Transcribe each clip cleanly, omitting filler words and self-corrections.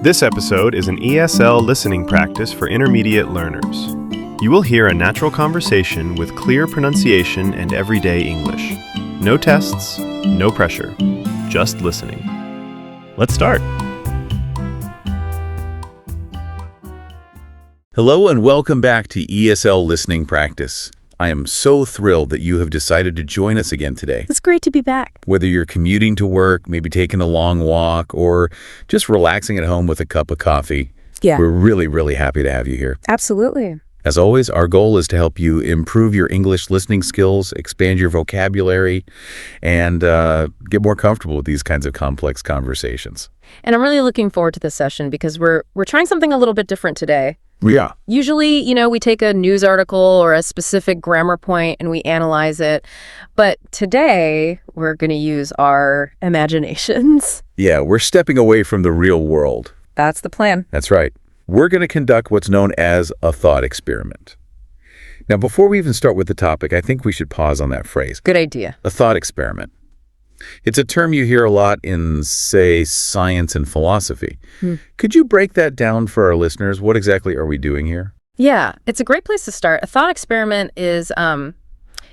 This episode is an ESL listening practice for intermediate learners. You will hear a natural conversation with clear pronunciation and everyday English. No tests, no pressure, just listening. Let's start. Hello and welcome back to ESL Listening Practice. I am so thrilled that you have decided to join us again today. It's great to be back. Whether you're commuting to work, maybe taking a long walk, or just relaxing at home with a cup of coffee, we're really happy to have you here. Absolutely. As always, our goal is to help you improve your English listening skills, expand your vocabulary, and get more comfortable with these kinds of complex conversations. And I'm really looking forward to this session because we're trying something a little bit different today. Yeah. Usually, we take a news article or a specific grammar point and we analyze it. But today, we're going to use our imaginations. Yeah, we're stepping away from the real world. That's the plan. That's right. We're going to conduct what's known as a thought experiment. Now, before we even start with the topic, I think we should pause on that phrase. Good idea. A thought experiment. It's a term you hear a lot in, say, science and philosophy. Could you break that down for our listeners? What exactly are we doing here? Yeah, it's a great place to start. A thought experiment is,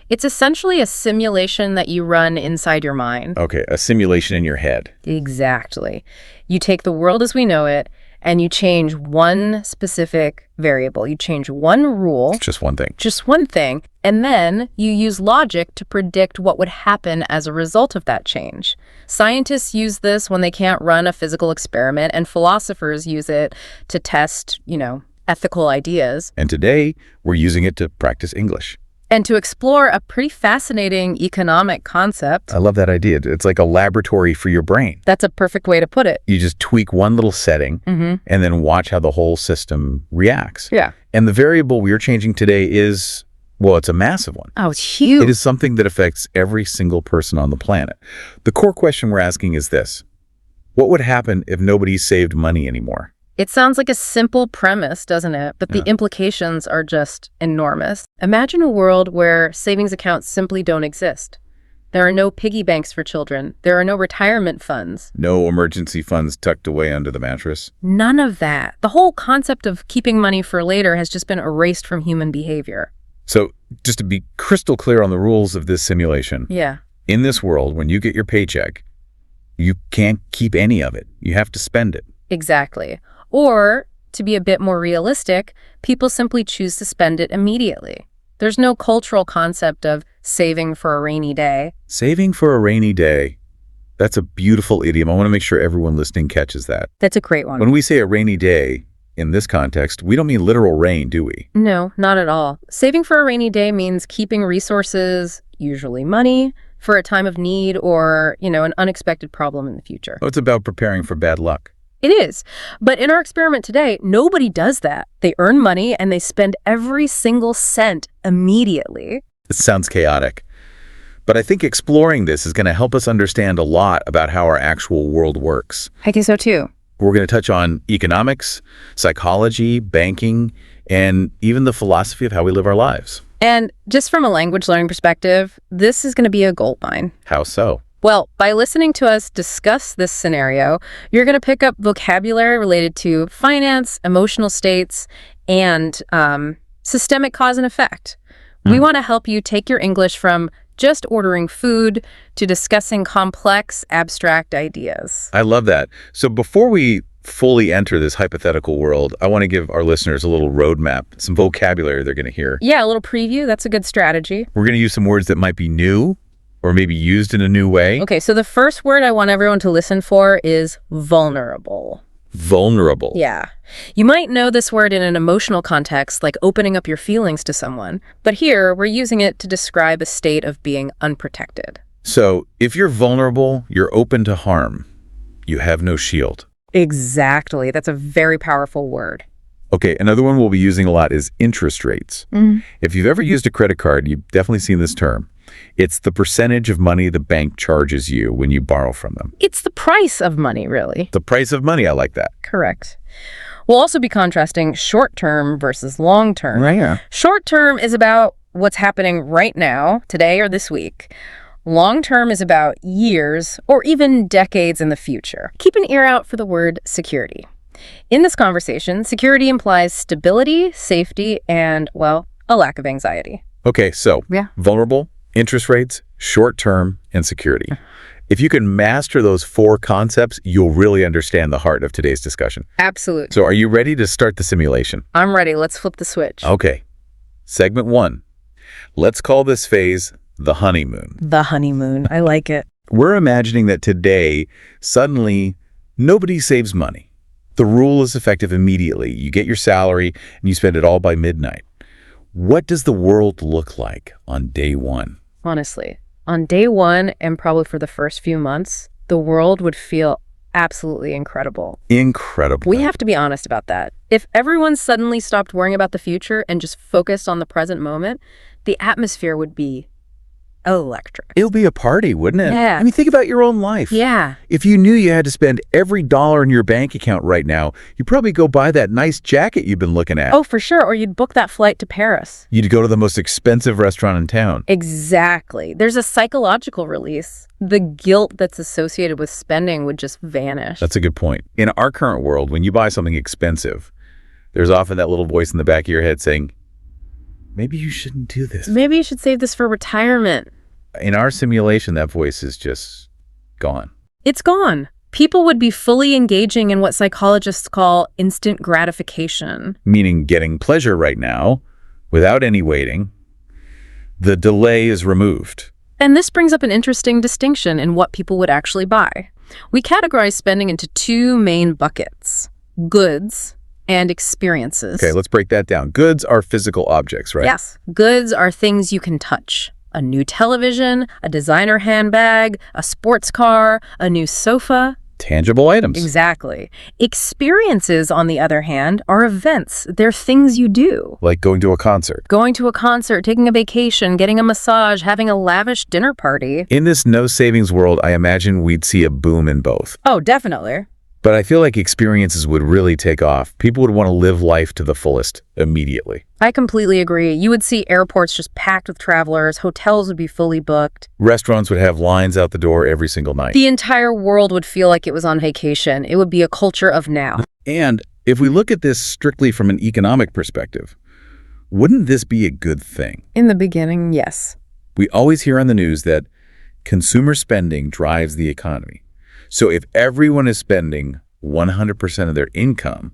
it's essentially a simulation that you run inside your mind. Okay, a simulation in your head. Exactly. You take the world as we know it, and you change one specific variable. You change one rule. Just one thing. Just one thing. And then you use logic to predict what would happen as a result of that change. Scientists use this when they can't run a physical experiment, and philosophers use it to test, ethical ideas. And today, we're using it to practice English. And to explore a pretty fascinating economic concept. I love that idea. It's like a laboratory for your brain. That's a perfect way to put it. You just tweak one little setting and then watch how the whole system reacts. Yeah. And the variable we're changing today is, well, it's a massive one. Oh, it's huge. It is something that affects every single person on the planet. The core question we're asking is this: what would happen if nobody saved money anymore? It sounds like a simple premise, doesn't it? But the implications are just enormous. Imagine a world where savings accounts simply don't exist. There are no piggy banks for children. There are no retirement funds. No emergency funds tucked away under the mattress. None of that. The whole concept of keeping money for later has just been erased from human behavior. So just to be crystal clear on the rules of this simulation. Yeah. In this world, when you get your paycheck, you can't keep any of it. You have to spend it. Exactly. Or, to be a bit more realistic, people simply choose to spend it immediately. There's no cultural concept of saving for a rainy day. Saving for a rainy day. That's a beautiful idiom. I want to make sure everyone listening catches that. That's a great one. When we say a rainy day, in this context, we don't mean literal rain, do we? No, not at all. Saving for a rainy day means keeping resources, usually money, for a time of need or, an unexpected problem in the future. Oh, it's about preparing for bad luck. It is. But in our experiment today, nobody does that. They earn money and they spend every single cent immediately. It sounds chaotic. But I think exploring this is going to help us understand a lot about how our actual world works. I think so too. We're going to touch on economics, psychology, banking, and even the philosophy of how we live our lives. And just from a language learning perspective, this is going to be a goldmine. How so? Well, by listening to us discuss this scenario, you're going to pick up vocabulary related to finance, emotional states, and systemic cause and effect. We want to help you take your English from just ordering food to discussing complex, abstract ideas. I love that. So before we fully enter this hypothetical world, I want to give our listeners a little roadmap, some vocabulary they're going to hear. Yeah, a little preview. That's a good strategy. We're going to use some words that might be new, or maybe used in a new way. Okay, so the first word I want everyone to listen for is vulnerable. Vulnerable. Yeah. You might know this word in an emotional context, like opening up your feelings to someone. But here, we're using it to describe a state of being unprotected. So, if you're vulnerable, you're open to harm. You have no shield. Exactly. That's a very powerful word. Okay, another one we'll be using a lot is interest rates. If you've ever used a credit card, you've definitely seen this term. It's the percentage of money the bank charges you when you borrow from them. It's the price of money, really. The price of money, I like that. Correct. We'll also be contrasting short-term versus long-term. Right, yeah. Short-term is about what's happening right now, today or this week. Long-term is about years or even decades in the future. Keep an ear out for the word security. In this conversation, security implies stability, safety, and, well, a lack of anxiety. Okay, so Yeah. vulnerable, interest rates, short-term, and security. If you can master those 4 concepts, you'll really understand the heart of today's discussion. Absolutely. So are you ready to start the simulation? I'm ready. Let's flip the switch. Okay. Segment 1. Let's call this phase the honeymoon. The honeymoon. I like it. We're imagining that today, suddenly, nobody saves money. The rule is effective immediately. You get your salary and you spend it all by midnight. What does the world look like on day 1? Honestly, on day 1 and probably for the first few months, the world would feel absolutely incredible. Incredible. We have to be honest about that. If everyone suddenly stopped worrying about the future and just focused on the present moment, the atmosphere would be electric. It'll be a party, wouldn't it? Yeah. I mean, think about your own life. Yeah. If you knew you had to spend every dollar in your bank account right now, you'd probably go buy that nice jacket you've been looking at. Oh, for sure. Or you'd book that flight to Paris. You'd go to the most expensive restaurant in town. Exactly. There's a psychological release. The guilt that's associated with spending would just vanish. That's a good point. In our current world, when you buy something expensive, there's often that little voice in the back of your head saying, maybe you shouldn't do this. Maybe you should save this for retirement. In our simulation, that voice is just gone. It's gone. People would be fully engaging in what psychologists call instant gratification. Meaning getting pleasure right now, without any waiting. The delay is removed. And this brings up an interesting distinction in what people would actually buy. We categorize spending into 2 main buckets: goods and experiences. Okay, let's break that down. Goods are physical objects, right? Yes. Goods are things you can touch. A new television, a designer handbag, a sports car, a new sofa. Tangible items. Exactly. Experiences, on the other hand, are events. They're things you do. Like going to a concert. Going to a concert, taking a vacation, getting a massage, having a lavish dinner party. In this no savings world, I imagine we'd see a boom in both. Oh, definitely. But I feel like experiences would really take off. People would want to live life to the fullest immediately. I completely agree. You would see airports just packed with travelers. Hotels would be fully booked. Restaurants would have lines out the door every single night. The entire world would feel like it was on vacation. It would be a culture of now. And if we look at this strictly from an economic perspective, wouldn't this be a good thing? In the beginning, yes. We always hear on the news that consumer spending drives the economy. So if everyone is spending 100% of their income,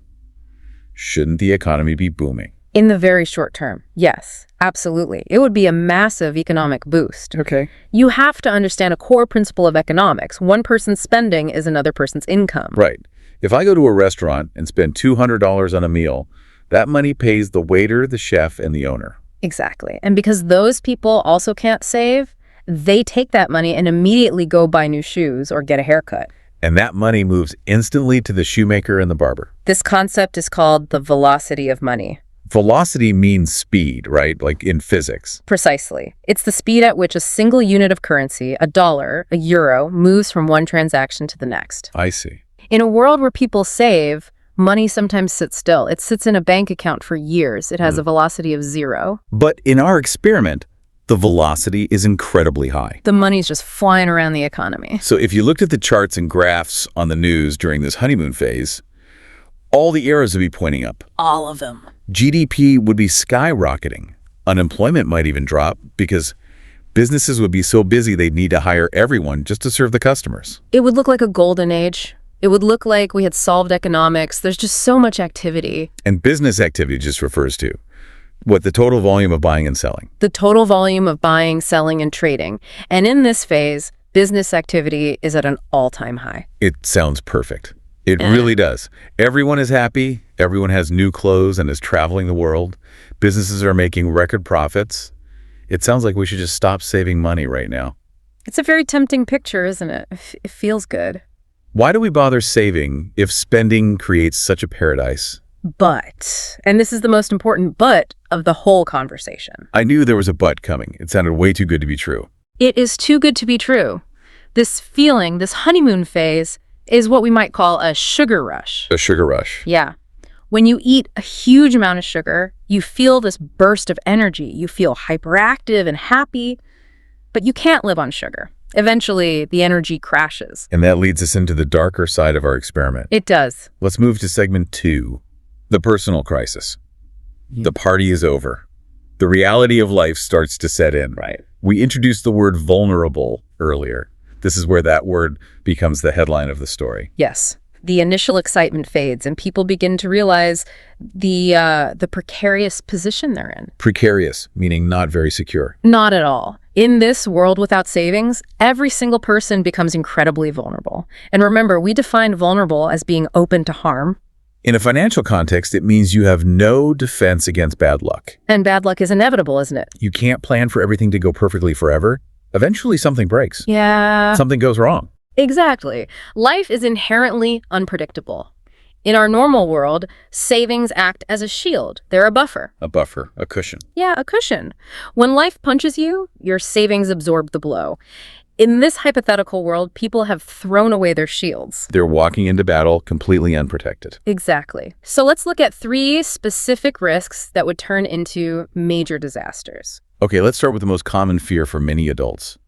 shouldn't the economy be booming? In the very short term, yes, absolutely. It would be a massive economic boost. Okay. You have to understand a core principle of economics. One person's spending is another person's income. Right. If I go to a restaurant and spend $200 on a meal, that money pays the waiter, the chef, and the owner. Exactly. And because those people also can't save, they take that money and immediately go buy new shoes or get a haircut. And that money moves instantly to the shoemaker and the barber. This concept is called the velocity of money. Velocity means speed, right? Like in physics. Precisely. It's the speed at which a single unit of currency, a dollar, a euro, moves from one transaction to the next. I see. In a world where people save, money sometimes sits still. It sits in a bank account for years. It has a velocity of 0. But in our experiment, the velocity is incredibly high. The money's just flying around the economy. So if you looked at the charts and graphs on the news during this honeymoon phase, all the arrows would be pointing up. All of them. GDP would be skyrocketing. Unemployment might even drop because businesses would be so busy they'd need to hire everyone just to serve the customers. It would look like a golden age. It would look like we had solved economics. There's just so much activity. And business activity just refers to what the total volume of buying and selling. The total volume of buying, selling, and trading. And in this phase, business activity is at an all-time high. It sounds perfect. It really does. Everyone is happy. Everyone has new clothes and is traveling the world. Businesses are making record profits. It sounds like we should just stop saving money right now. It's a very tempting picture, isn't it? It feels good. Why do we bother saving if spending creates such a paradise? But, and this is the most important but of the whole conversation. I knew there was a but coming. It sounded way too good to be true. It is too good to be true. This feeling, this honeymoon phase, is what we might call a sugar rush. A sugar rush. Yeah. When you eat a huge amount of sugar, you feel this burst of energy. You feel hyperactive and happy, but you can't live on sugar. Eventually, the energy crashes. And that leads us into the darker side of our experiment. It does. Let's move to segment 2, the personal crisis. The party is over. The reality of life starts to set in. Right. We introduced the word vulnerable earlier. This is where that word becomes the headline of the story. Yes. The initial excitement fades and people begin to realize the precarious position they're in. Precarious, meaning not very secure. Not at all. In this world without savings, every single person becomes incredibly vulnerable. And remember, we define vulnerable as being open to harm. In a financial context, it means you have no defense against bad luck. And bad luck is inevitable, isn't it? You can't plan for everything to go perfectly forever. Eventually, something breaks. Yeah. Something goes wrong. Exactly. Life is inherently unpredictable. In our normal world, savings act as a shield. They're a buffer. A buffer, a cushion. Yeah, a cushion. When life punches you, your savings absorb the blow. In this hypothetical world, people have thrown away their shields. They're walking into battle completely unprotected. Exactly. So let's look at 3 specific risks that would turn into major disasters. Okay, let's start with the most common fear for many adults.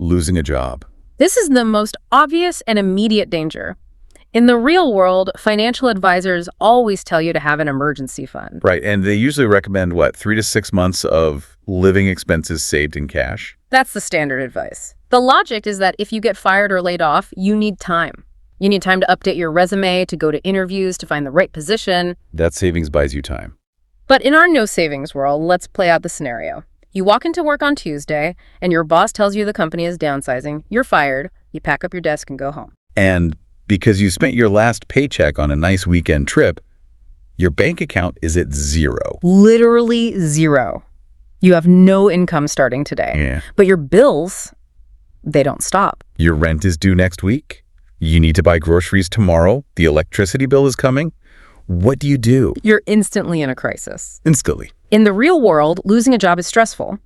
Losing a job. This is the most obvious and immediate danger. In the real world, financial advisors always tell you to have an emergency fund. Right, and they usually recommend, 3 to 6 months of living expenses saved in cash? That's the standard advice. The logic is that if you get fired or laid off, you need time. You need time to update your resume, to go to interviews, to find the right position. That savings buys you time. But in our no savings world, let's play out the scenario. You walk into work on Tuesday, and your boss tells you the company is downsizing. You're fired. You pack up your desk and go home. And because you spent your last paycheck on a nice weekend trip, your bank account is at 0. Literally 0. You have no income starting today. Yeah. But your bills, they don't stop. Your rent is due next week. You need to buy groceries tomorrow. The electricity bill is coming. What do you do? You're instantly in a crisis. Instantly. In the real world, losing a job is stressful.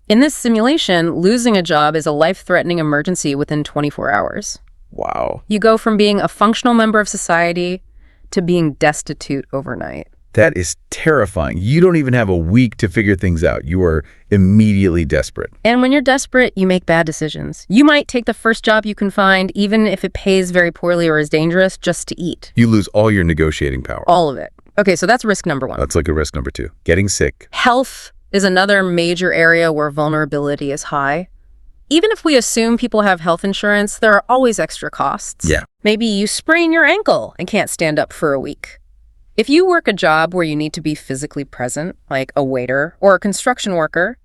In this simulation, losing a job is a life-threatening emergency within 24 hours. Wow. You go from being a functional member of society to being destitute overnight. That is terrifying. You don't even have a week to figure things out. You are immediately desperate. And when you're desperate, you make bad decisions. You might take the first job you can find, even if it pays very poorly or is dangerous, just to eat. You lose all your negotiating power. All of it. Okay, so that's risk number 1. Let's look at risk number 2. Getting sick. Health is another major area where vulnerability is high. Even if we assume people have health insurance, there are always extra costs. Yeah. Maybe you sprain your ankle and can't stand up for a week. If you work a job where you need to be physically present, like a waiter or a construction worker,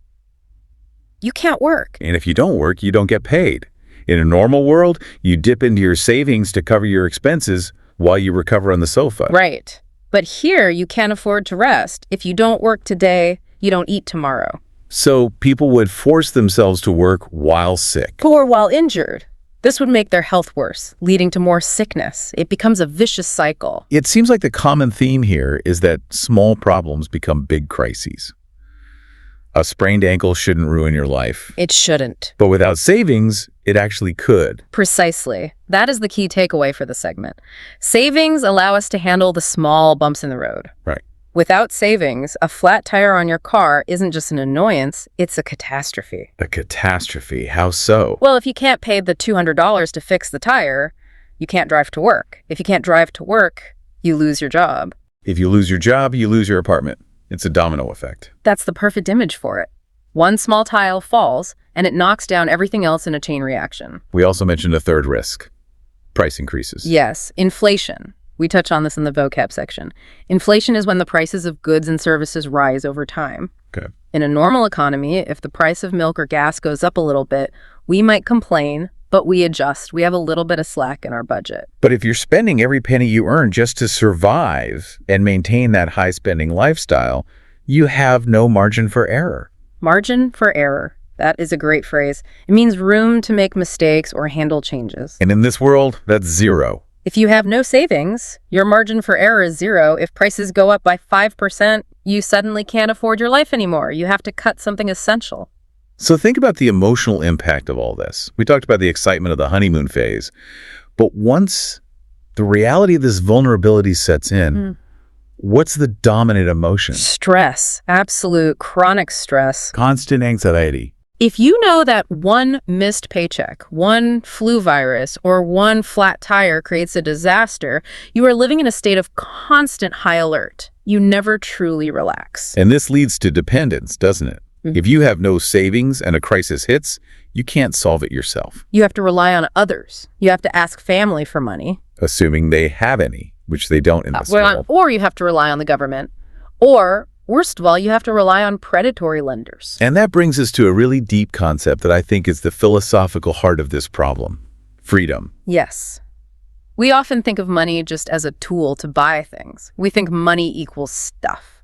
you can't work. And if you don't work, you don't get paid. In a normal world, you dip into your savings to cover your expenses while you recover on the sofa. Right. But here, you can't afford to rest. If you don't work today, you don't eat tomorrow. So people would force themselves to work while sick. Or while injured. This would make their health worse, leading to more sickness. It becomes a vicious cycle. It seems like the common theme here is that small problems become big crises. A sprained ankle shouldn't ruin your life. It shouldn't. But without savings, it actually could. Precisely. That is the key takeaway for the segment. Savings allow us to handle the small bumps in the road. Right. Without savings, a flat tire on your car isn't just an annoyance, it's a catastrophe. A catastrophe? How so? Well, if you can't pay the $200 to fix the tire, you can't drive to work. If you can't drive to work, you lose your job. If you lose your job, you lose your apartment. It's a domino effect. That's the perfect image for it. One small tile falls, and it knocks down everything else in a chain reaction. We also mentioned a third risk. Price increases. Yes, inflation. We touch on this in the vocab section. Inflation is when the prices of goods and services rise over time. Okay. In a normal economy, if the price of milk or gas goes up a little bit, we might complain, but we adjust. We have a little bit of slack in our budget. But if you're spending every penny you earn just to survive and maintain that high-spending lifestyle, you have no margin for error. Margin for error. That is a great phrase. It means room to make mistakes or handle changes. And in this world, that's 0. If you have no savings, your margin for error is 0. If prices go up by 5%, you suddenly can't afford your life anymore. You have to cut something essential. So think about the emotional impact of all this. We talked about the excitement of the honeymoon phase. But once the reality of this vulnerability sets in, what's the dominant emotion? Stress. Absolute chronic stress. Constant anxiety. If you know that one missed paycheck, one flu virus, or one flat tire creates a disaster, you are living in a state of constant high alert. You never truly relax. And this leads to dependence, doesn't it? If you have no savings and a crisis hits, you can't solve it yourself. You have to rely on others. You have to ask family for money. Assuming they have any, which they don't in this world. Or you have to rely on the government. Or, worst of all, you have to rely on predatory lenders. And that brings us to a really deep concept that I think is the philosophical heart of this problem. Freedom. Yes. We often think of money just as a tool to buy things. We think money equals stuff.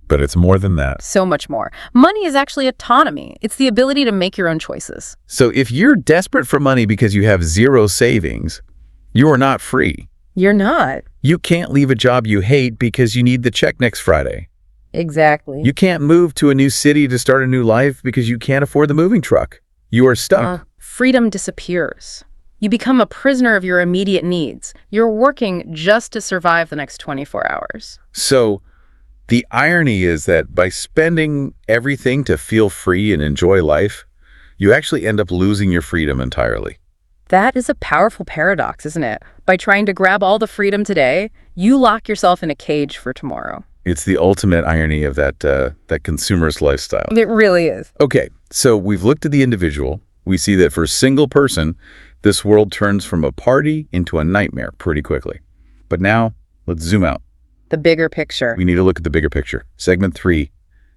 But it's more than that. So much more. Money is actually autonomy. It's the ability to make your own choices. So if you're desperate for money because you have zero savings, you are not free. You're not. You can't leave a job you hate because you need the check next Friday. Exactly. You can't move to a new city to start a new life because you can't afford the moving truck. You are stuck. Freedom disappears. You become a prisoner of your immediate needs. You're working just to survive the next 24 hours. So the irony is that by spending everything to feel free and enjoy life, you actually end up losing your freedom entirely. That is a powerful paradox, isn't it? By trying to grab all the freedom today, you lock yourself in a cage for tomorrow. It's the ultimate irony of that consumerist lifestyle. It really is. Okay, so we've looked at the individual. We see that for a single person, this world turns from a party into a nightmare pretty quickly. But now, let's zoom out. The bigger picture. We need to look at the bigger picture. Segment 3,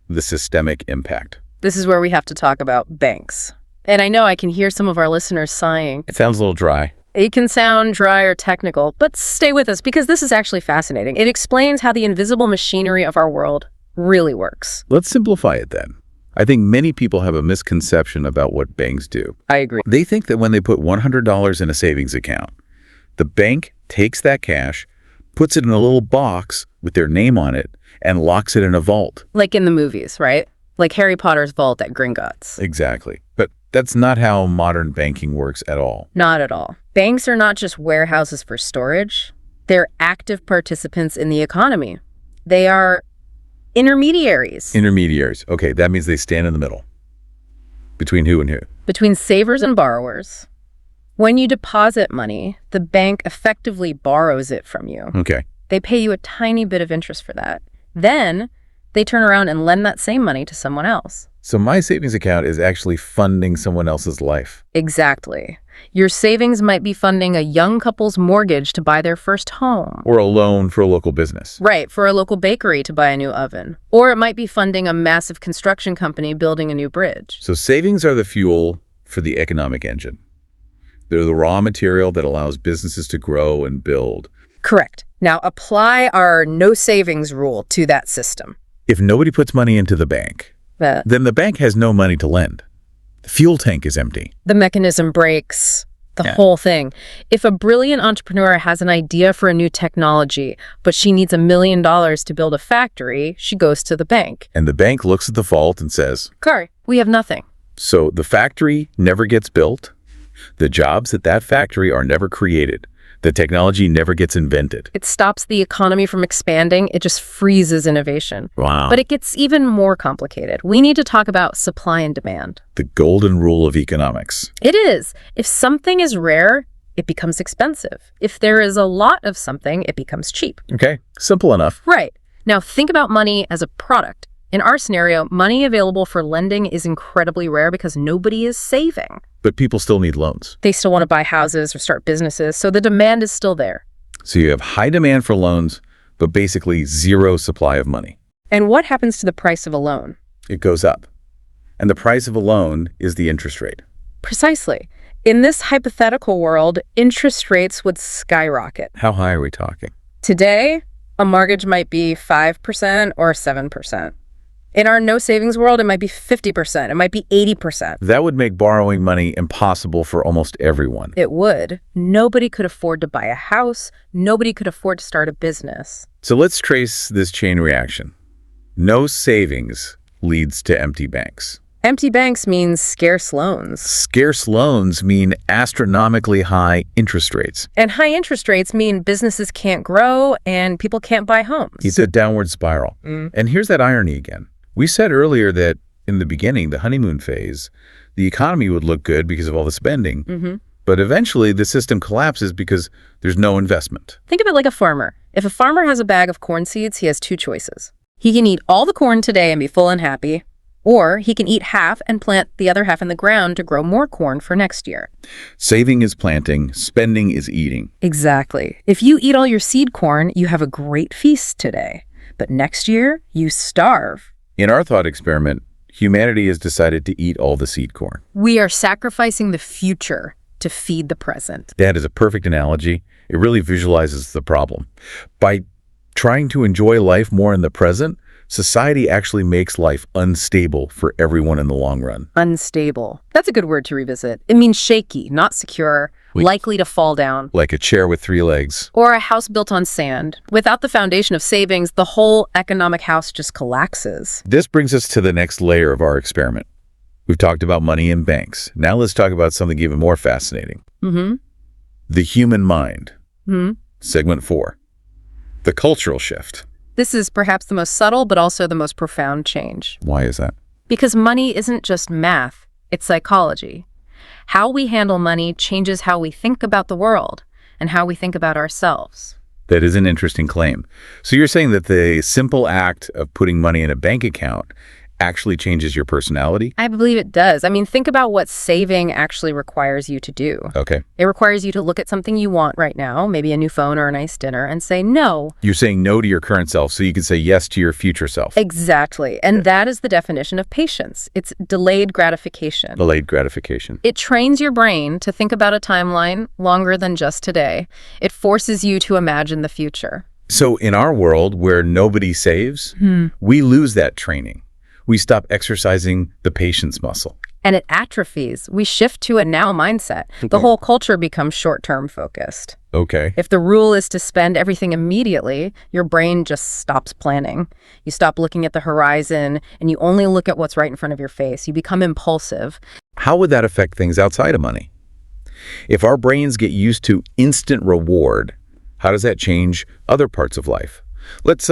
the systemic impact. This is where we have to talk about banks. And I know I can hear some of our listeners sighing. It sounds a little dry. It can sound dry or technical, but stay with us because this is actually fascinating. It explains how the invisible machinery of our world really works. Let's simplify it then. I think many people have a misconception about what banks do. I agree. They think that when they put $100 in a savings account, the bank takes that cash, puts it in a little box with their name on it, and locks it in a vault. Like in the movies, right? Like Harry Potter's vault at Gringotts. Exactly. But that's not how modern banking works at all. Not at all. Banks are not just warehouses for storage. They're active participants in the economy. They are intermediaries. Intermediaries. Okay, that means they stand in the middle. Between who and who? Between savers and borrowers. When you deposit money, the bank effectively borrows it from you. Okay. They pay you a tiny bit of interest for that. Then they turn around and lend that same money to someone else. So my savings account is actually funding someone else's life. Exactly. Your savings might be funding a young couple's mortgage to buy their first home. Or a loan for a local business. Right, for a local bakery to buy a new oven. Or it might be funding a massive construction company building a new bridge. So savings are the fuel for the economic engine. They're the raw material that allows businesses to grow and build. Correct. Now apply our no savings rule to that system. If nobody puts money into the bank, then the bank has no money to lend. The fuel tank is empty. The mechanism breaks. The whole thing. If a brilliant entrepreneur has an idea for a new technology, but she needs $1 million to build a factory, she goes to the bank. And the bank looks at the vault and says, "Sorry, we have nothing." So the factory never gets built. The jobs at that factory are never created. The technology never gets invented. It stops the economy from expanding. It just freezes innovation. Wow. But it gets even more complicated. We need to talk about supply and demand. The golden rule of economics. It is. If something is rare, it becomes expensive. If there is a lot of something, it becomes cheap. Okay, simple enough. Right. Now think about money as a product. In our scenario, money available for lending is incredibly rare because nobody is saving. But people still need loans. They still want to buy houses or start businesses, so the demand is still there. So you have high demand for loans, but basically zero supply of money. And what happens to the price of a loan? It goes up. And the price of a loan is the interest rate. Precisely. In this hypothetical world, interest rates would skyrocket. How high are we talking? Today, a mortgage might be 5% or 7%. In our no savings world, it might be 50%. It might be 80%. That would make borrowing money impossible for almost everyone. It would. Nobody could afford to buy a house. Nobody could afford to start a business. So let's trace this chain reaction. No savings leads to empty banks. Empty banks means scarce loans. Scarce loans mean astronomically high interest rates. And high interest rates mean businesses can't grow and people can't buy homes. It's a downward spiral. And here's that irony again. We said earlier that in the beginning, the honeymoon phase, the economy would look good because of all the spending. Mm-hmm. But eventually, the system collapses because there's no investment. Think of it like a farmer. If a farmer has a bag of corn seeds, he has two choices. He can eat all the corn today and be full and happy, or he can eat half and plant the other half in the ground to grow more corn for next year. Saving is planting, spending is eating. Exactly. If you eat all your seed corn, you have a great feast today. But next year, you starve. In our thought experiment, humanity has decided to eat all the seed corn. We are sacrificing the future to feed the present. That is a perfect analogy. It really visualizes the problem. By trying to enjoy life more in the present, society actually makes life unstable for everyone in the long run. Unstable. That's a good word to revisit. It means shaky, not secure, likely to fall down. Like a chair with 3 legs. Or a house built on sand. Without the foundation of savings, the whole economic house just collapses. This brings us to the next layer of our experiment. We've talked about money and banks. Now let's talk about something even more fascinating. Mm-hmm. The human mind. Mm-hmm. Segment 4. The cultural shift. This is perhaps the most subtle, but also the most profound change. Why is that? Because money isn't just math, it's psychology. How we handle money changes how we think about the world and how we think about ourselves. That is an interesting claim. So you're saying that the simple act of putting money in a bank account actually changes your personality? I believe it does. I mean, think about what saving actually requires you to do. Okay. It requires you to look at something you want right now, maybe a new phone or a nice dinner, and say no. You're saying no to your current self so you can say yes to your future self. Exactly. And that is the definition of patience. It's delayed gratification. Delayed gratification. It trains your brain to think about a timeline longer than just today. It forces you to imagine the future. So in our world where nobody saves, we lose that training. We stop exercising the patience muscle. And it atrophies. We shift to a now mindset. The whole culture becomes short-term focused. Okay. If the rule is to spend everything immediately, your brain just stops planning. You stop looking at the horizon, and you only look at what's right in front of your face. You become impulsive. How would that affect things outside of money? If our brains get used to instant reward, how does that change other parts of life? Let's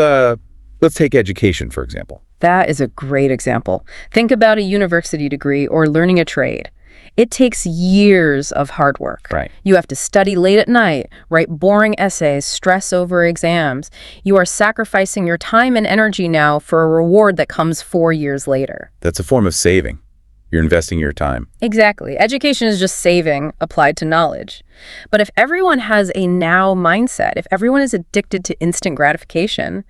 take education, for example. That is a great example. Think about a university degree or learning a trade. It takes years of hard work. Right. You have to study late at night, write boring essays, stress over exams. You are sacrificing your time and energy now for a reward that comes 4 years later. That's a form of saving. You're investing your time. Exactly. Education is just saving applied to knowledge. But if everyone has a now mindset, if everyone is addicted to instant gratification,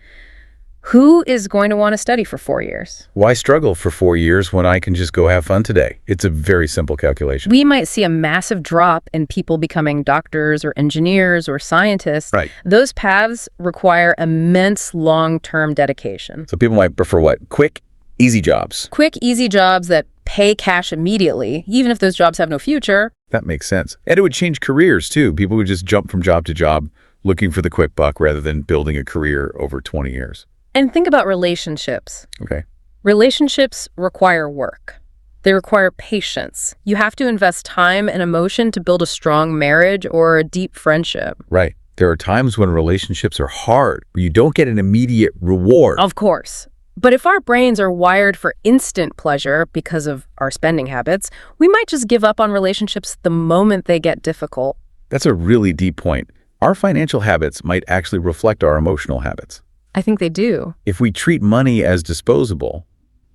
who is going to want to study for 4 years? Why struggle for 4 years when I can just go have fun today? It's a very simple calculation. We might see a massive drop in people becoming doctors or engineers or scientists. Right. Those paths require immense long-term dedication. So people might prefer what? Quick, easy jobs. Quick, easy jobs that pay cash immediately, even if those jobs have no future. That makes sense. And it would change careers too. People would just jump from job to job looking for the quick buck rather than building a career over 20 years. And think about relationships. Okay. Relationships require work. They require patience. You have to invest time and emotion to build a strong marriage or a deep friendship. Right. There are times when relationships are hard, where you don't get an immediate reward. Of course. But if our brains are wired for instant pleasure because of our spending habits, we might just give up on relationships the moment they get difficult. That's a really deep point. Our financial habits might actually reflect our emotional habits. I think they do. If we treat money as disposable,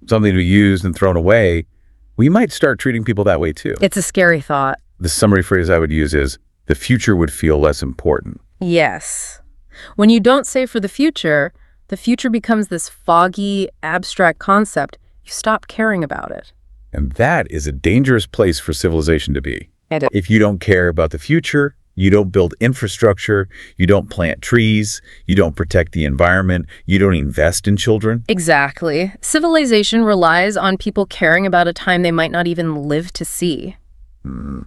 something to be used and thrown away, we might start treating people that way too. It's a scary thought. The summary phrase I would use is, the future would feel less important. Yes. When you don't save for the future becomes this foggy, abstract concept. You stop caring about it. And that is a dangerous place for civilization to be. And If you don't care about the future, you don't build infrastructure, you don't plant trees, you don't protect the environment, you don't invest in children. Exactly. Civilization relies on people caring about a time they might not even live to see.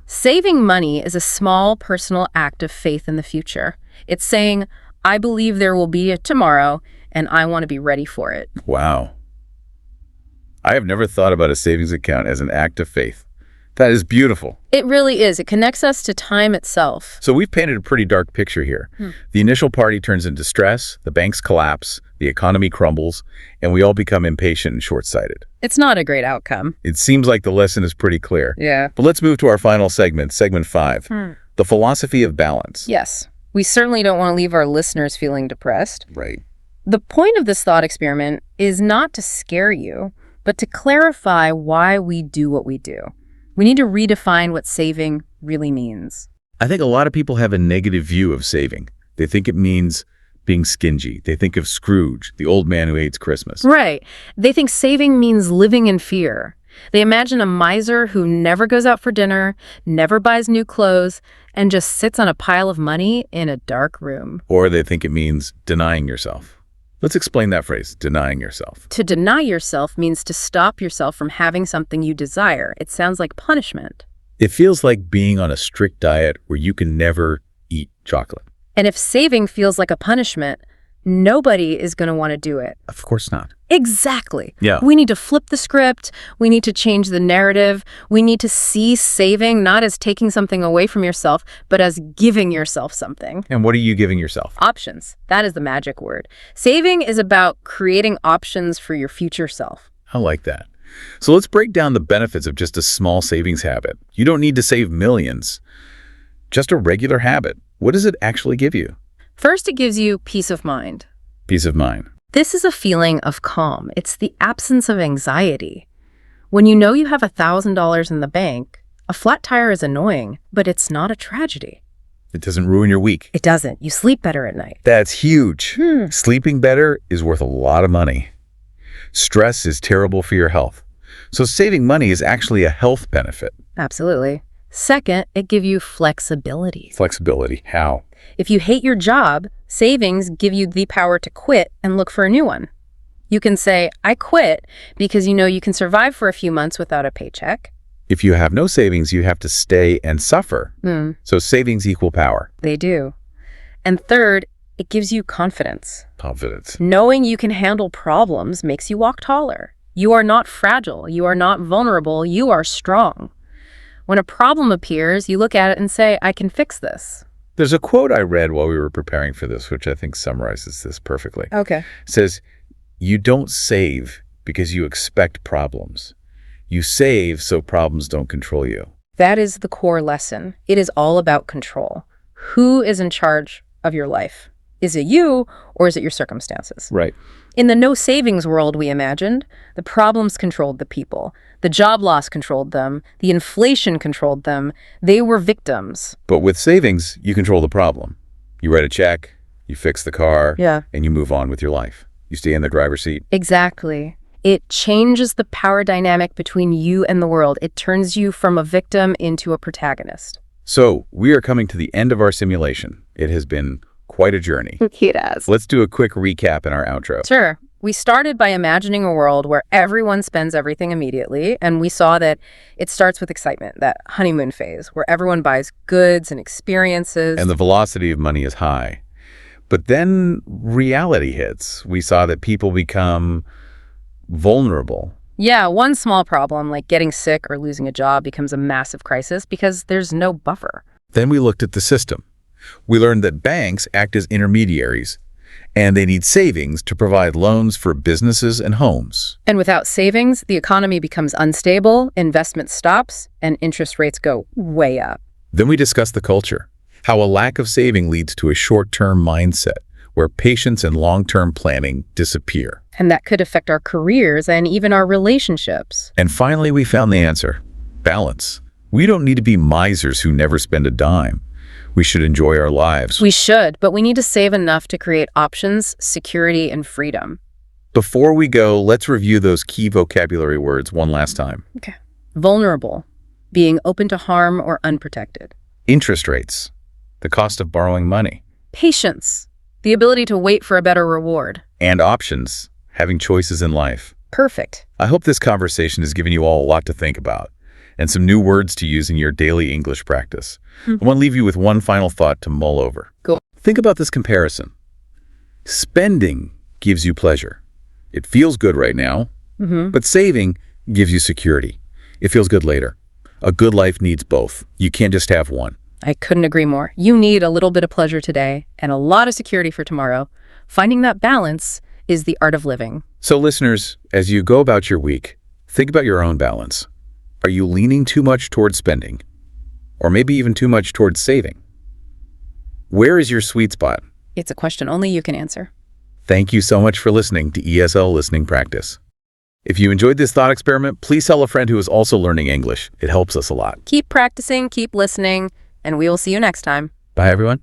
Saving money is a small personal act of faith in the future. It's saying, I believe there will be a tomorrow, and I want to be ready for it. Wow. I have never thought about a savings account as an act of faith. That is beautiful. It really is. It connects us to time itself. So we've painted a pretty dark picture here. The initial party turns into stress, the banks collapse, the economy crumbles, and we all become impatient and short-sighted. It's not a great outcome. It seems like the lesson is pretty clear. Yeah. But let's move to our final segment, segment 5, the philosophy of balance. Yes. We certainly don't want to leave our listeners feeling depressed. Right. The point of this thought experiment is not to scare you, but to clarify why we do what we do. We need to redefine what saving really means. I think a lot of people have a negative view of saving. They think it means being stingy. They think of Scrooge, the old man who hates Christmas. Right. They think saving means living in fear. They imagine a miser who never goes out for dinner, never buys new clothes, and just sits on a pile of money in a dark room. Or they think it means denying yourself. Let's explain that phrase, denying yourself. To deny yourself means to stop yourself from having something you desire. It sounds like punishment. It feels like being on a strict diet where you can never eat chocolate. And if saving feels like a punishment, nobody is going to want to do it. Of course not. Exactly. Yeah. We need to flip the script. We need to change the narrative. We need to see saving not as taking something away from yourself, but as giving yourself something. And what are you giving yourself? Options. That is the magic word. Saving is about creating options for your future self. I like that. So let's break down the benefits of just a small savings habit. You don't need to save millions. Just a regular habit. What does it actually give you? First, it gives you peace of mind. Peace of mind. This is a feeling of calm. It's the absence of anxiety. When you know you have $1,000 in the bank, a flat tire is annoying, but it's not a tragedy. It doesn't ruin your week. It doesn't. You sleep better at night. That's huge. Sleeping better is worth a lot of money. Stress is terrible for your health. So saving money is actually a health benefit. Absolutely. Second, it gives you flexibility. Flexibility. How? If you hate your job, savings give you the power to quit and look for a new one. You can say, I quit, because you know you can survive for a few months without a paycheck. If you have no savings, you have to stay and suffer. So savings equal power. They do. And third, it gives you confidence. Confidence. Knowing you can handle problems makes you walk taller. You are not fragile. You are not vulnerable. You are strong. When a problem appears, you look at it and say, I can fix this. There's a quote I read while we were preparing for this, which I think summarizes this perfectly. Okay. It says, you don't save because you expect problems. You save so problems don't control you. That is the core lesson. It is all about control. Who is in charge of your life? Is it you or is it your circumstances? Right. In the no savings world we imagined, the problems controlled the people. The job loss controlled them. The inflation controlled them. They were victims. But with savings, you control the problem. You write a check, you fix the car, and you move on with your life. You stay in the driver's seat. Exactly. It changes the power dynamic between you and the world. It turns you from a victim into a protagonist. So we are coming to the end of our simulation. It has been quite a journey. It has. Let's do a quick recap in our outro. Sure. We started by imagining a world where everyone spends everything immediately, and we saw that it starts with excitement, that honeymoon phase, where everyone buys goods and experiences. And the velocity of money is high. But then reality hits. We saw that people become vulnerable. Yeah, one small problem, like getting sick or losing a job, becomes a massive crisis because there's no buffer. Then we looked at the system. We learned that banks act as intermediaries, and they need savings to provide loans for businesses and homes. And without savings, the economy becomes unstable, investment stops, and interest rates go way up. Then we discussed the culture, how a lack of saving leads to a short-term mindset where patience and long-term planning disappear. And that could affect our careers and even our relationships. And finally, we found the answer: balance. We don't need to be misers who never spend a dime. We should enjoy our lives. We should, but we need to save enough to create options, security, and freedom. Before we go, let's review those key vocabulary words one last time. Okay. Vulnerable, being open to harm or unprotected. Interest rates, the cost of borrowing money. Patience, the ability to wait for a better reward. And options, having choices in life. Perfect. I hope this conversation has given you all a lot to think about and some new words to use in your daily English practice. I want to leave you with one final thought to mull over. Cool. Think about this comparison. Spending gives you pleasure. It feels good right now, but saving gives you security. It feels good later. A good life needs both. You can't just have one. I couldn't agree more. You need a little bit of pleasure today and a lot of security for tomorrow. Finding that balance is the art of living. So listeners, as you go about your week, think about your own balance. Are you leaning too much towards spending? Or maybe even too much towards saving? Where is your sweet spot? It's a question only you can answer. Thank you so much for listening to ESL Listening Practice. If you enjoyed this thought experiment, please tell a friend who is also learning English. It helps us a lot. Keep practicing, keep listening, and we will see you next time. Bye, everyone.